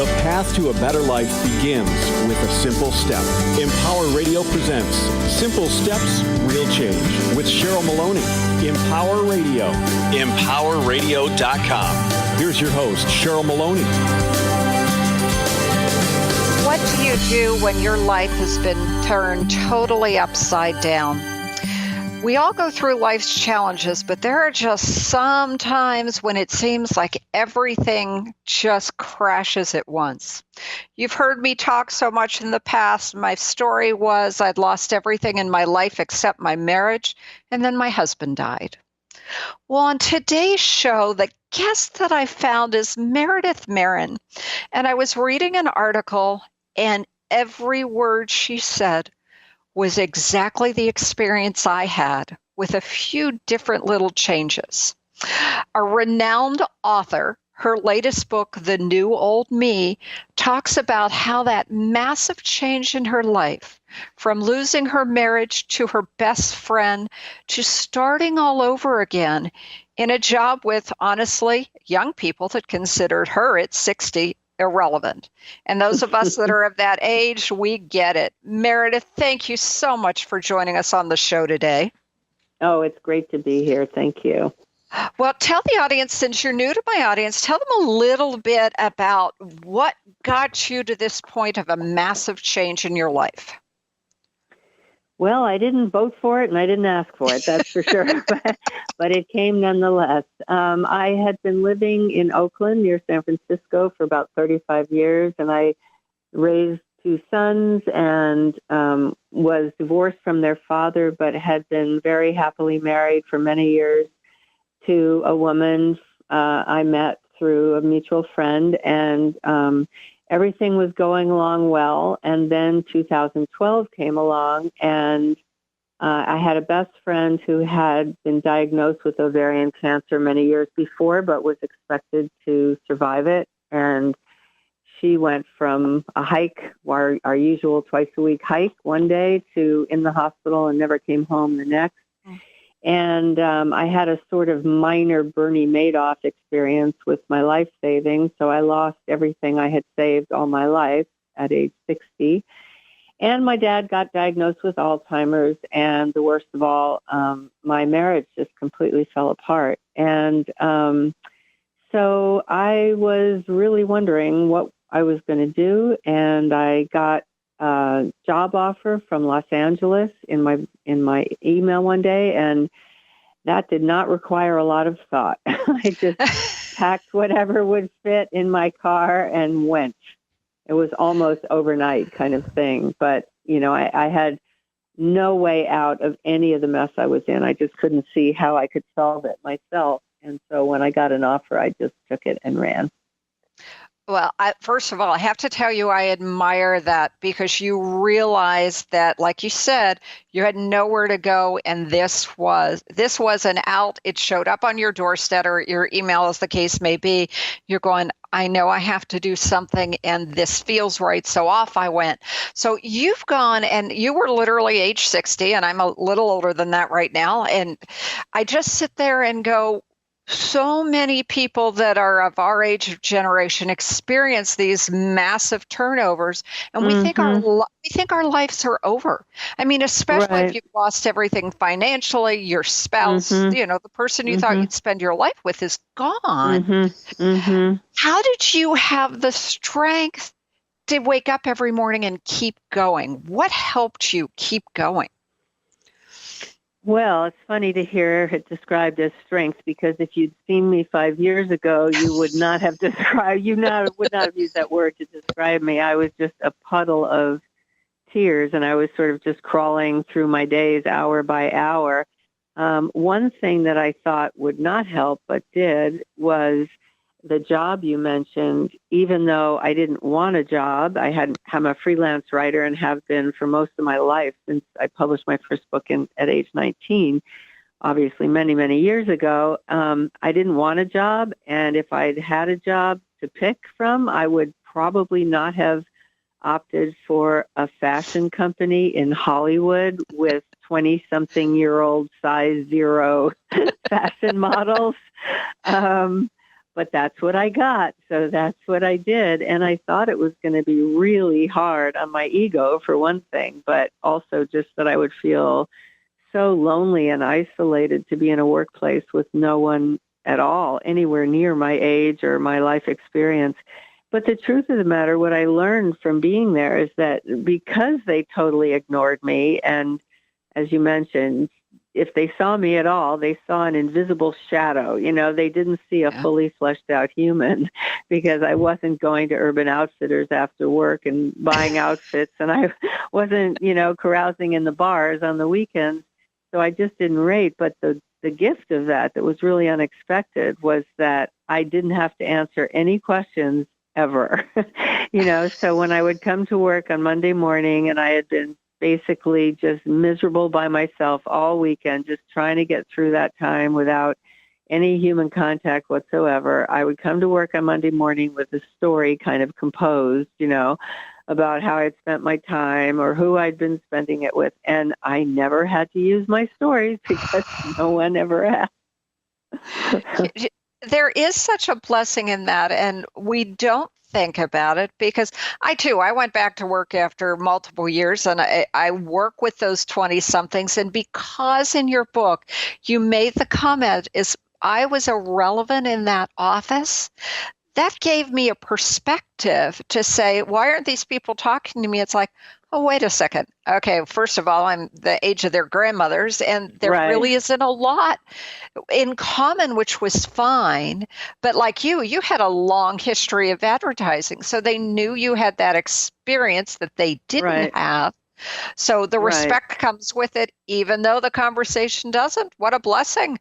The path to a better life begins with a simple step. Empower Radio presents Simple Steps, Real Change with Cheryl Maloney. Empower Radio. EmpowerRadio.com. Here's your host, Cheryl Maloney. What do you do when your life has been turned totally upside down? We all go through life's challenges, but there are just some times when it seems like everything just crashes at once. You've heard me talk so much in the past. My story was I'd lost everything in my life except my marriage, and then my husband died. Well, on today's show, the guest that I found is Meredith Maran, and I was reading an article, and every word she said was exactly the experience I had with a few different little changes. A renowned author, her latest book, The New Old Me, talks about how that massive change in her life, from losing her marriage to her best friend to starting all over again in a job with, honestly, young people that considered her at 60 irrelevant. And those of us that are of that age, we get it. Meredith, thank you so much for joining us on the show today. Oh, it's great to be here. Thank you. Well, tell the audience, since you're new to my audience, tell them a little bit about what got you to this point of a massive change in your life. Well, I didn't vote for it and I didn't ask for it, that's for sure, but it came nonetheless. I had been living in Oakland near San Francisco for about 35 years, and I raised two sons and was divorced from their father, but had been very happily married for many years to a woman I met through a mutual friend, and everything was going along well, and then 2012 came along, and I had a best friend who had been diagnosed with ovarian cancer many years before, but was expected to survive it, and she went from a hike, our usual twice-a-week hike one day, to in the hospital and never came home the next. And I had a sort of minor Bernie Madoff experience with my life savings. So I lost everything I had saved all my life at age 60. And my dad got diagnosed with Alzheimer's. And the worst of all, my marriage just completely fell apart. And so I was really wondering what I was going to do. And I got a job offer from Los Angeles in my email one day, and that did not require a lot of thought. I just packed whatever would fit in my car and went. It was almost overnight kind of thing, but you know, I had no way out of any of the mess I was in. I just couldn't see how I could solve it myself, and so when I got an offer, I just took it and ran. Well, first of all, I have to tell you, I admire that, because you realized that, like you said, you had nowhere to go, and this was an out. It showed up on your doorstep or your email, as the case may be. You're going, I know I have to do something, and this feels right, so off I went. So you've gone, and you were literally age 60, and I'm a little older than that right now, and I just sit there and go, so many people that are of our age generation experience these massive turnovers, and we think our lives are over. I mean, especially if you've lost everything financially, your spouse, you know, the person you thought you'd spend your life with is gone. How did you have the strength to wake up every morning and keep going? What helped you keep going? Well, it's funny to hear it described as strength, because if you'd seen me 5 years ago, you would not have would not have used that word to describe me. I was just a puddle of tears, and I was sort of just crawling through my days hour by hour. One thing that I thought would not help, but did, was the job you mentioned. Even though I didn't want a job, I'm a freelance writer and have been for most of my life since I published my first book at age 19, obviously many, many years ago. I didn't want a job, and if I'd had a job to pick from, I would probably not have opted for a fashion company in Hollywood with 20-something-year-old size 0 fashion models. but that's what I got. So that's what I did. And I thought it was going to be really hard on my ego, for one thing, but also just that I would feel so lonely and isolated to be in a workplace with no one at all anywhere near my age or my life experience. But the truth of the matter, what I learned from being there is that because they totally ignored me, and as you mentioned, if they saw me at all, they saw an invisible shadow. They didn't see a fully fleshed out human, because I wasn't going to Urban Outfitters after work and buying outfits, and I wasn't, carousing in the bars on the weekends. So I just didn't rate. But the gift of that was really unexpected was that I didn't have to answer any questions ever. So when I would come to work on Monday morning and I had been basically just miserable by myself all weekend, just trying to get through that time without any human contact whatsoever, I would come to work on Monday morning with a story kind of composed, about how I'd spent my time or who I'd been spending it with. And I never had to use my stories because no one ever asked. There is such a blessing in that, and we don't think about it, because I went back to work after multiple years, and I work with those 20-somethings, and because in your book you made the comment is I was irrelevant in that office, that gave me a perspective to say, why aren't these people talking to me? It's like, oh, wait a second. Okay, first of all, I'm the age of their grandmothers, and there really isn't a lot in common, which was fine. But like you had a long history of advertising, so they knew you had that experience that they didn't have. So the respect comes with it, even though the conversation doesn't. What a blessing.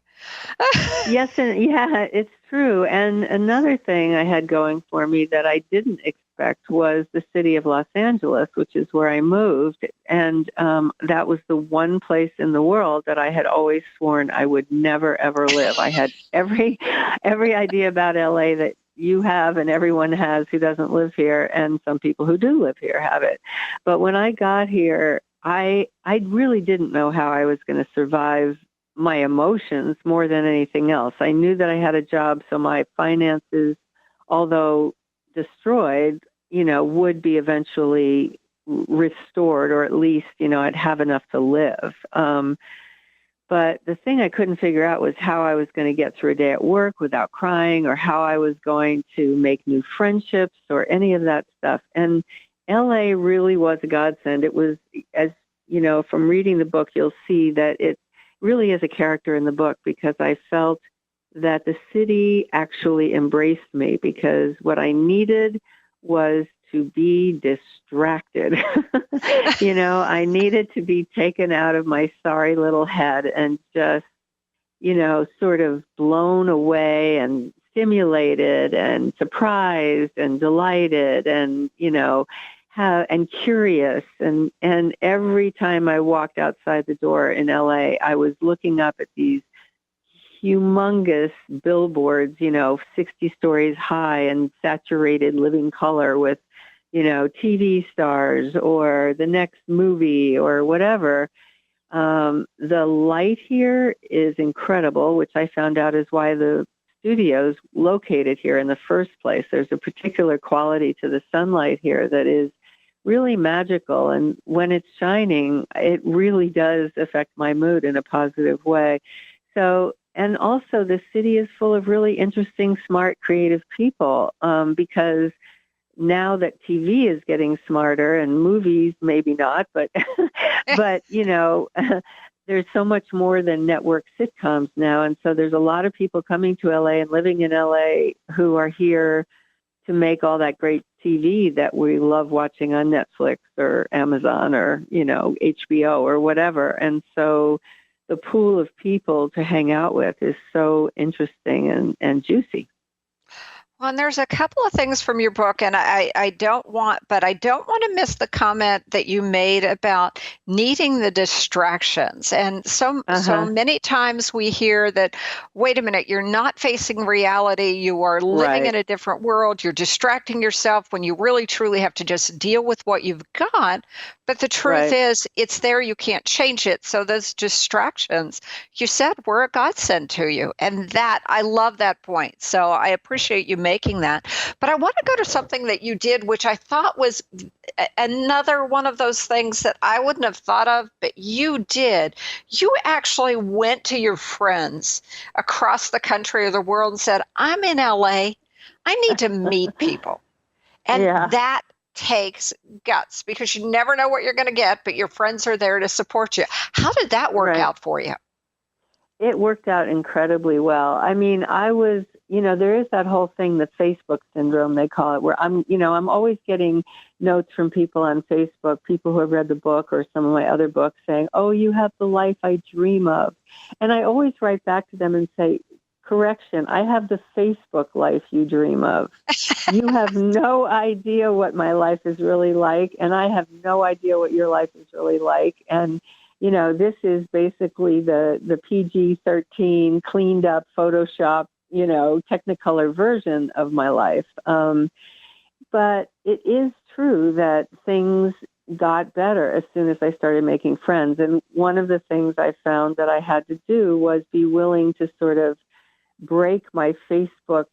Yes, and it's true. And another thing I had going for me that I didn't expect was the city of Los Angeles, which is where I moved. And that was the one place in the world that I had always sworn I would never, ever live. I had every idea about LA that you have and everyone has who doesn't live here, and some people who do live here have it. But when I got here, I really didn't know how I was going to survive my emotions more than anything else. I knew that I had a job, so my finances, although destroyed, would be eventually restored, or at least, I'd have enough to live. But the thing I couldn't figure out was how I was going to get through a day at work without crying, or how I was going to make new friendships or any of that stuff. And LA really was a godsend. It was, as from reading the book, you'll see that it really is a character in the book, because I felt that the city actually embraced me, because what I needed was to be distracted. I needed to be taken out of my sorry little head and just, sort of blown away and stimulated and surprised and delighted and, and curious. And every time I walked outside the door in LA, I was looking up at these humongous billboards, 60 stories high and saturated living color with, TV stars or the next movie or whatever. The light here is incredible, which I found out is why the studio's located here in the first place. There's a particular quality to the sunlight here that is really magical. And when it's shining, it really does affect my mood in a positive way. So, and also the city is full of really interesting, smart, creative people, because now that TV is getting smarter and movies, maybe not, but, there's so much more than network sitcoms now. And so there's a lot of people coming to LA and living in LA who are here to make all that great TV that we love watching on Netflix or Amazon or, HBO or whatever. And so the pool of people to hang out with is so interesting and juicy. And there's a couple of things from your book, and I don't want to miss the comment that you made about needing the distractions. And so many times we hear that, wait a minute, you're not facing reality. You are living in a different world. You're distracting yourself when you really, truly have to just deal with what you've got. But the truth is, it's there. You can't change it. So those distractions, you said, were a godsend to you. And that, I love that point. So I appreciate you making that. But I want to go to something that you did, which I thought was another one of those things that I wouldn't have thought of, but you did. You actually went to your friends across the country or the world and said, I'm in LA. I need to meet people. And that takes guts, because you never know what you're going to get, but your friends are there to support you. How did that work out for you? It worked out incredibly well. I mean, I was, there is that whole thing, the Facebook syndrome, they call it, where I'm always getting notes from people on Facebook, people who have read the book or some of my other books saying, oh, you have the life I dream of. And I always write back to them and say, correction, I have the Facebook life you dream of. You have no idea what my life is really like, and I have no idea what your life is really like. And, this is basically the PG-13 cleaned up Photoshop, Technicolor version of my life. But it is true that things got better as soon as I started making friends. And one of the things I found that I had to do was be willing to sort of break my Facebook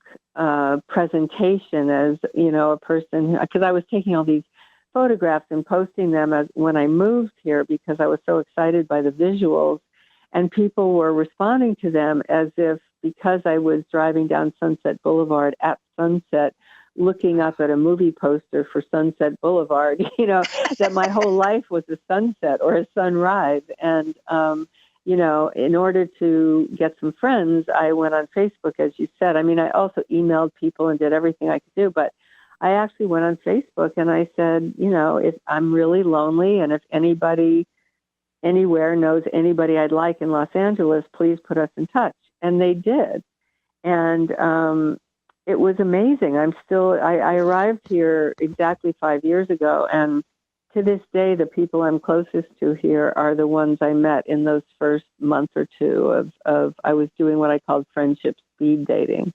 presentation as, a person, because I was taking all these photographs and posting them when I moved here because I was so excited by the visuals, and people were responding to them as if, because I was driving down Sunset Boulevard at sunset, looking up at a movie poster for Sunset Boulevard, that my whole life was a sunset or a sunrise. And, in order to get some friends, I went on Facebook, as you said. I mean, I also emailed people and did everything I could do, but I actually went on Facebook and I said, if I'm really lonely and if anybody anywhere knows anybody I'd like in Los Angeles, please put us in touch. And they did. And it was amazing. I arrived here exactly 5 years ago, and to this day, the people I'm closest to here are the ones I met in those first month or two of I was doing what I called friendship speed dating.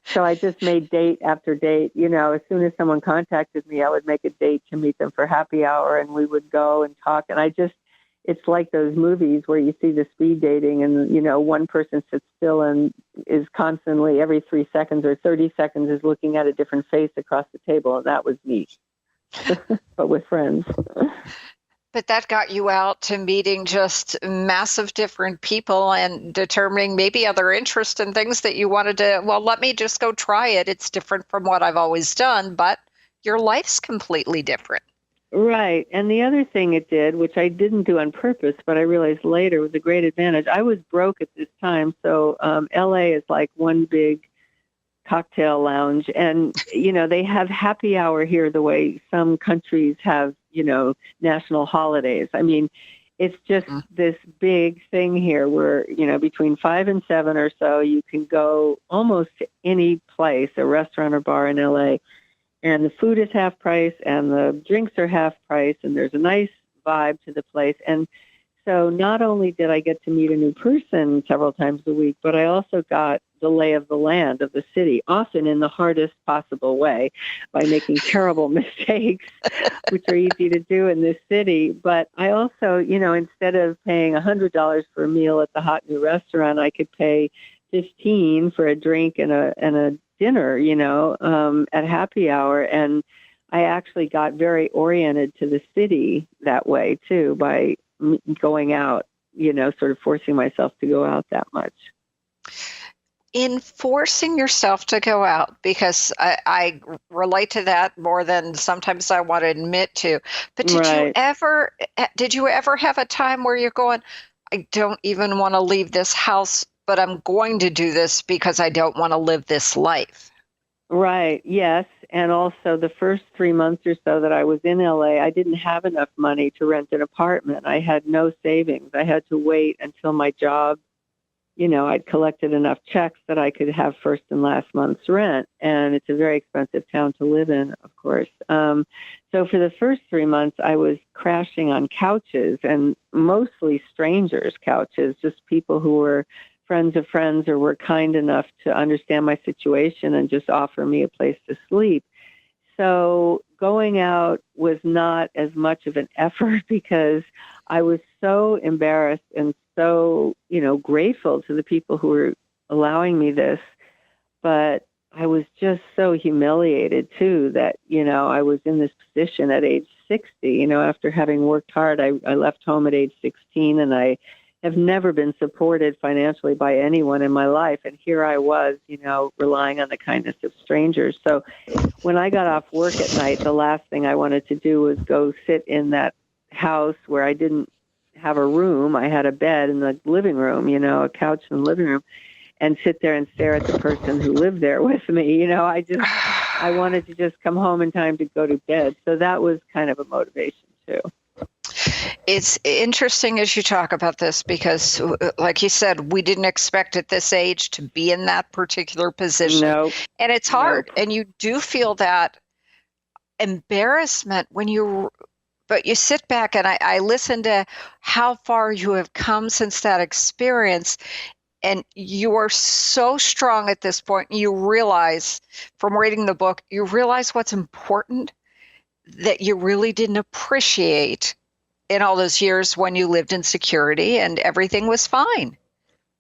So I just made date after date. As soon as someone contacted me, I would make a date to meet them for happy hour, and we would go and talk. And it's like those movies where you see the speed dating and, one person sits still and is constantly every 3 seconds or 30 seconds is looking at a different face across the table. And that was me, but with friends. But that got you out to meeting just massive different people and determining maybe other interests and things that you wanted to, let me just go try it. It's different from what I've always done, but your life's completely different. Right. And the other thing it did, which I didn't do on purpose, but I realized later was a great advantage. I was broke at this time. So LA is like one big cocktail lounge. And, they have happy hour here the way some countries have, national holidays. I mean, it's just this big thing here where, between 5 and 7 or so, you can go almost to any place, a restaurant or bar in LA. And the food is half price and the drinks are half price and there's a nice vibe to the place. And so not only did I get to meet a new person several times a week, but I also got the lay of the land of the city, often in the hardest possible way by making terrible mistakes, which are easy to do in this city. But I also, instead of paying $100 for a meal at the hot new restaurant, I could pay $15 for a drink and a dinner, at happy hour. And I actually got very oriented to the city that way too, by going out, sort of forcing myself to go out that much. In forcing yourself to go out, because I relate to that more than sometimes I want to admit to, but did you ever have a time where you're going, I don't even want to leave this house, but I'm going to do this because I don't want to live this life? Right. Yes. And also the first 3 months or so that I was in LA, I didn't have enough money to rent an apartment. I had no savings. I had to wait until my job, I'd collected enough checks that I could have first and last month's rent. And it's a very expensive town to live in, of course. So for the first 3 months, I was crashing on couches, and mostly strangers' couches, just people who were friends of friends or were kind enough to understand my situation and just offer me a place to sleep. So going out was not as much of an effort because I was so embarrassed and so, grateful to the people who were allowing me this. But I was just so humiliated, too, that, I was in this position at age 60. After having worked hard, I left home at age 16, and I have never been supported financially by anyone in my life. And here I was, relying on the kindness of strangers. So when I got off work at night, the last thing I wanted to do was go sit in that house where I didn't have a room. I had a bed in the living room, a couch in the living room, and sit there and stare at the person who lived there with me. I wanted to just come home in time to go to bed. So that was kind of a motivation too. It's interesting as you talk about this because, like you said, we didn't expect at this age to be in that particular position. No. And it's hard. No. And you do feel that embarrassment but you sit back and I listen to how far you have come since that experience. And you are so strong at this point. You realize from reading the book, you realize what's important that you really didn't appreciate in all those years when you lived in security and everything was fine.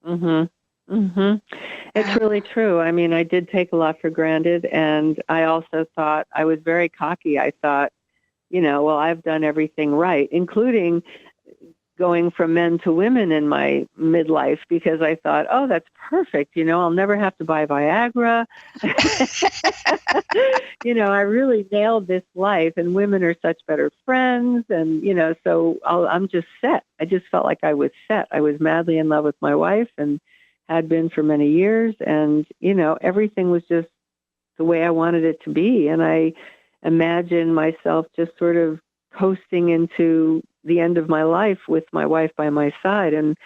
Mm-hmm. Mm-hmm. It's really true. I mean, I did take a lot for granted. And I also thought, I was very cocky. I thought, well, I've done everything right, including going from men to women in my midlife, because I thought, oh, that's perfect. I'll never have to buy Viagra. I really nailed this life, and women are such better friends. And, so I'm just set. I just felt like I was set. I was madly in love with my wife and had been for many years. And, everything was just the way I wanted it to be. And I imagined myself just sort of coasting into the end of my life with my wife by my side, and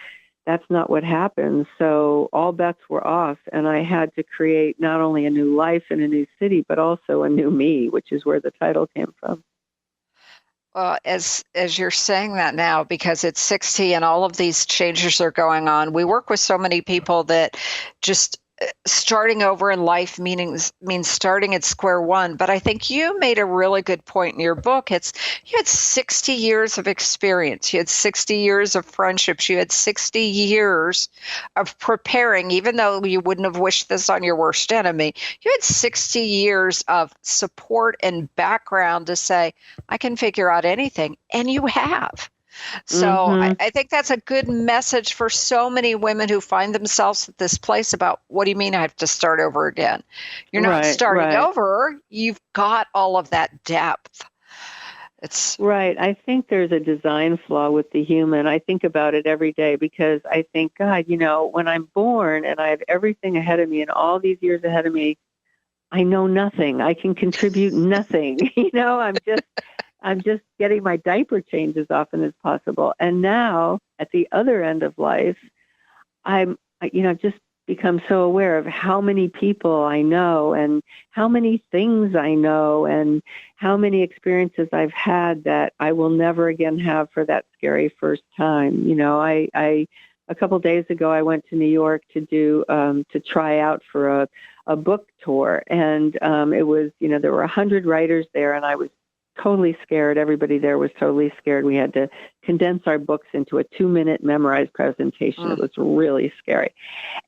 that's not what happened. So all bets were off, and I had to create not only a new life in a new city, but also a new me, which is where the title came from. Well, as you're saying that now, because it's 60 and all of these changes are going on, we work with so many people that just starting over in life means starting at square one. But I think you made a really good point in your book. You had 60 years of experience. You had 60 years of friendships. You had 60 years of preparing, even though you wouldn't have wished this on your worst enemy. You had 60 years of support and background to say, I can figure out anything. And you have. So I think that's a good message for so many women who find themselves at this place about, what do you mean I have to start over again? You're not starting over. You've got all of that depth. It's right. I think there's a design flaw with the human. I think about it every day because I think, God, when I'm born and I have everything ahead of me and all these years ahead of me, I know nothing. I can contribute nothing. I'm just getting my diaper changed as often as possible. And now at the other end of life, I've just become so aware of how many people I know and how many things I know and how many experiences I've had that I will never again have for that scary first time. A couple of days ago, I went to New York to try out for a book tour. And it was, there were 100 writers there, and I was totally scared. Everybody there was totally scared. We had to condense our books into a 2-minute memorized presentation. It was really scary.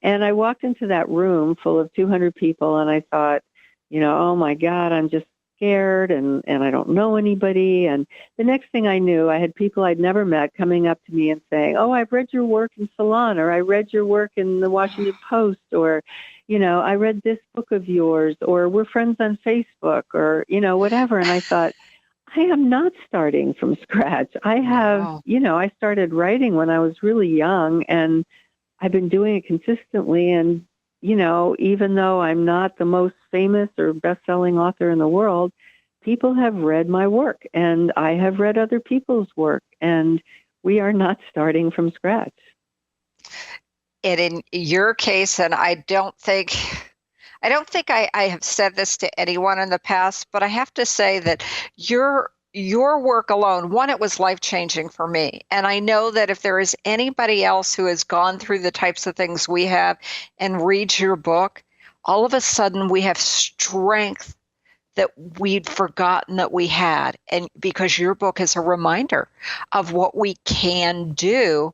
And I walked into that room full of 200 people, and I thought, oh my God, I'm just scared, and I don't know anybody. And the next thing I knew, I had people I'd never met coming up to me and saying, oh, I've read your work in Salon, or I read your work in the Washington Post, or, I read this book of yours, or we're friends on Facebook, or, whatever. And I thought, I am not starting from scratch. I have, I started writing when I was really young, and I've been doing it consistently. And, even though I'm not the most famous or best-selling author in the world, people have read my work, and I have read other people's work, and we are not starting from scratch. And in your case, and I don't think I have said this to anyone in the past, but I have to say that your work alone, one, it was life-changing for me. And I know that if there is anybody else who has gone through the types of things we have and reads your book, all of a sudden we have strength that we'd forgotten that we had. And because your book is a reminder of what we can do,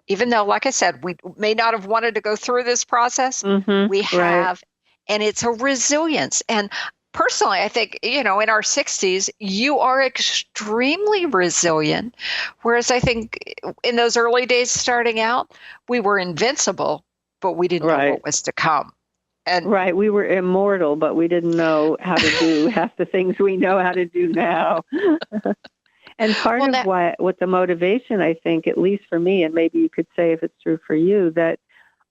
even though, like I said, we may not have wanted to go through this process, we have, and it's a resilience. And personally, I think, in our 60s, you are extremely resilient. Whereas I think in those early days starting out, we were invincible, but we didn't know what was to come. And we were immortal, but we didn't know how to do half the things we know how to do now. And part of what the motivation, I think, at least for me, and maybe you could say if it's true for you, that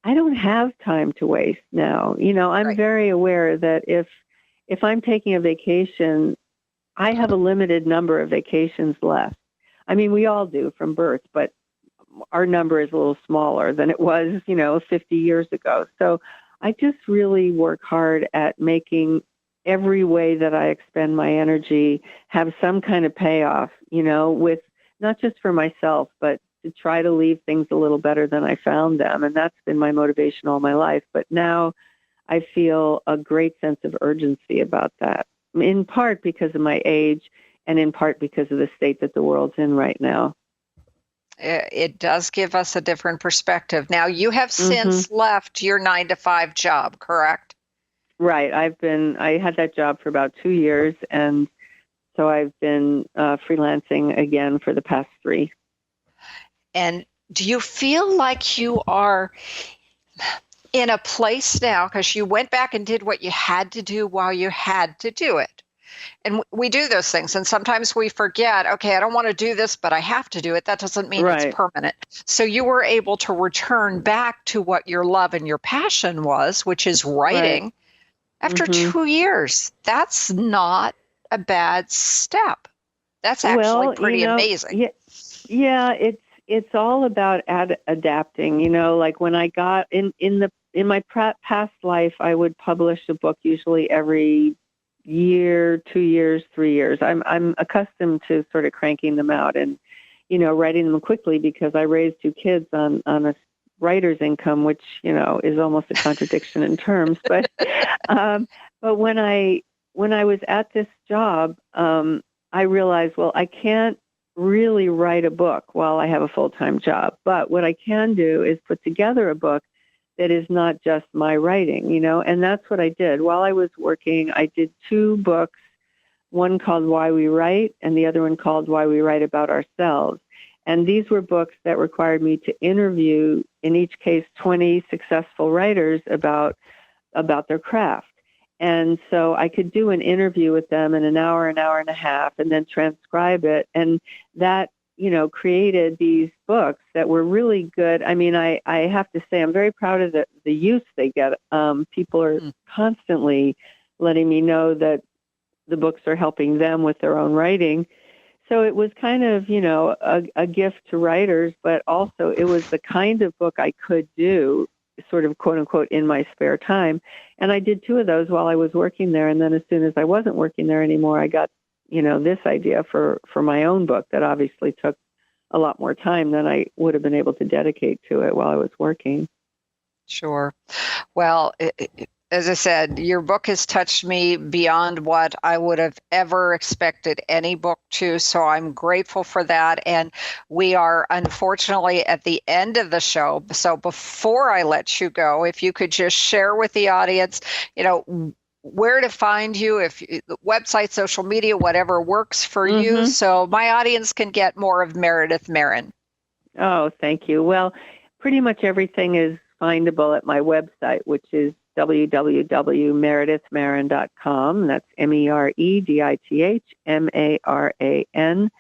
I don't have time to waste now. I'm very aware that if I'm taking a vacation, I have a limited number of vacations left. I mean, we all do from birth, but our number is a little smaller than it was, 50 years ago. So I just really work hard at making every way that I expend my energy have some kind of payoff, with not just for myself, but to try to leave things a little better than I found them. And that's been my motivation all my life. But now I feel a great sense of urgency about that, in part because of my age and in part because of the state that the world's in right now. It does give us a different perspective. Now, you have since left your 9-to-5 job, correct? Right. I had that job for about 2 years, and so I've been freelancing again for the past 3. And do you feel like you are in a place now, because you went back and did what you had to do while you had to do it? And we do those things, and sometimes we forget, okay, I don't want to do this, but I have to do it. That doesn't mean it's permanent. So you were able to return back to what your love and your passion was, which is writing, after 2 years. That's not a bad step. That's actually pretty amazing. Yeah, it's all about adapting. Like when I got in my past life, I would publish a book usually every year, 2 years, 3 years. I'm accustomed to sort of cranking them out and, writing them quickly because I raised 2 kids on a writer's income, which, is almost a contradiction in terms. But when I was at this job, I realized, well, I can't really write a book while I have a full-time job. But what I can do is put together a book that is not just my writing, and that's what I did. While I was working, I did 2 books, one called Why We Write and the other one called Why We Write About Ourselves. And these were books that required me to interview, in each case, 20 successful writers about their craft. And so I could do an interview with them in an hour and a half, and then transcribe it. And that created these books that were really good. I mean, I have to say, I'm very proud of the use they get. People are constantly letting me know that the books are helping them with their own writing. So it was kind of, a gift to writers, but also it was the kind of book I could do sort of quote unquote in my spare time. And I did 2 of those while I was working there. And then as soon as I wasn't working there anymore, I got this idea for my own book that obviously took a lot more time than I would have been able to dedicate to it while I was working. Sure. Well, as I said, your book has touched me beyond what I would have ever expected any book to. So I'm grateful for that. And we are unfortunately at the end of the show. So before I let you go, if you could just share with the audience, where to find you, if website, social media, whatever works for you, so my audience can get more of Meredith Maran. Oh, thank you. Well, pretty much everything is findable at my website, which is www.meredithmaran.com. That's MEredithMaran.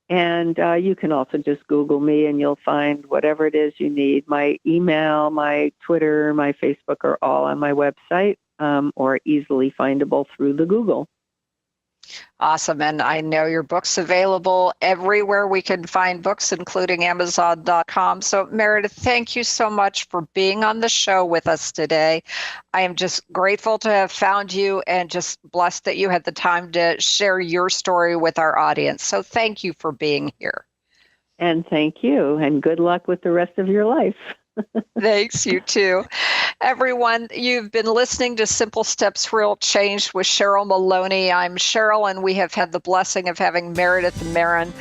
And you can also just Google me and you'll find whatever it is you need. My email, my Twitter, my Facebook are all on my website, or easily findable through the Google. Awesome. And I know your book's available everywhere we can find books, including Amazon.com. So, Meredith, thank you so much for being on the show with us today. I am just grateful to have found you and just blessed that you had the time to share your story with our audience. So thank you for being here. And thank you. And good luck with the rest of your life. Thanks, you too. Everyone, you've been listening to Simple Steps, Real Change with Cheryl Maloney. I'm Cheryl, and we have had the blessing of having Meredith Maran,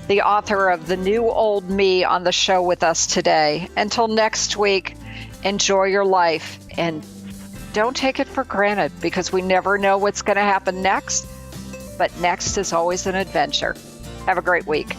the author of The New Old Me, on the show with us today. Until next week, enjoy your life and don't take it for granted, because we never know what's going to happen next, but next is always an adventure. Have a great week.